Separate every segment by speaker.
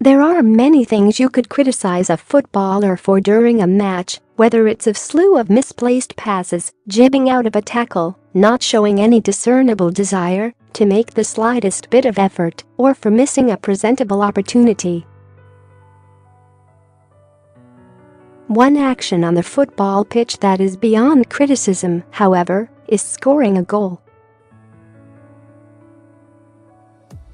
Speaker 1: There are many things you could criticize a footballer for during a match, whether it's a slew of misplaced passes, jibbing out of a tackle, not showing any discernible desire to make the slightest bit of effort, or for missing a presentable opportunity. One action on the football pitch that is beyond criticism, however, is scoring a goal.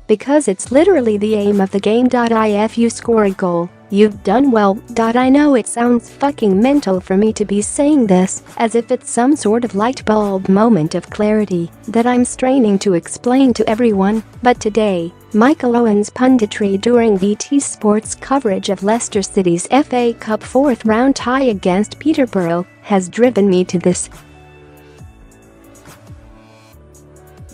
Speaker 1: Because it's literally the aim of the game. If you score a goal, you've done well. I know it sounds fucking mental for me to be saying this, as if it's some sort of light bulb moment of clarity that I'm straining to explain to everyone, but today, Michael Owen's punditry during BT Sports coverage of Leicester City's FA Cup fourth round tie against Peterborough has driven me to this.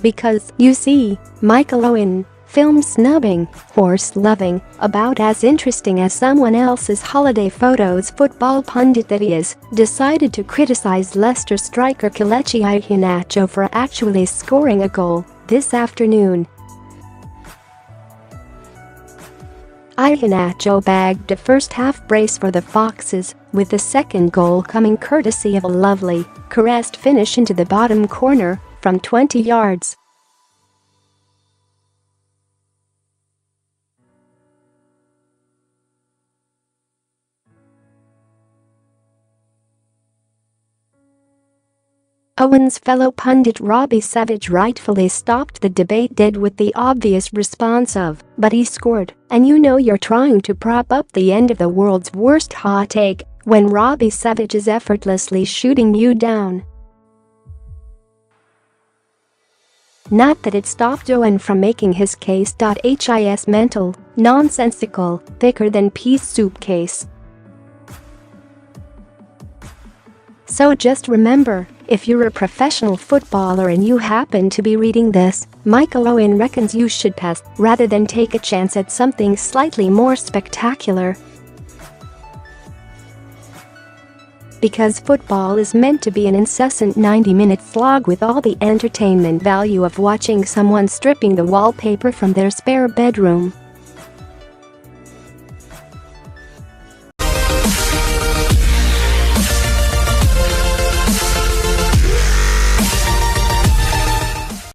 Speaker 1: Because, you see, Michael Owen, film snubbing, horse loving, about as interesting as someone else's holiday photos football pundit that he is, decided to criticize Leicester striker Kelechi Iheanacho for actually scoring a goal this afternoon. Iheanacho bagged a first-half brace for the Foxes, with the second goal coming courtesy of a lovely, caressed finish into the bottom corner from 20 yards. Owen's fellow pundit Robbie Savage rightfully stopped the debate dead with the obvious response of, "But he scored, and you know you're trying to prop up the end of the world's worst hot take when Robbie Savage is effortlessly shooting you down." Not that it stopped Owen from making his case. His mental, nonsensical, thicker-than-pea soup case. So just remember, if you're a professional footballer and you happen to be reading this, Michael Owen reckons you should pass rather than take a chance at something slightly more spectacular. Because football is meant to be an incessant 90-minute slog with all the entertainment value of watching someone stripping the wallpaper from their spare bedroom.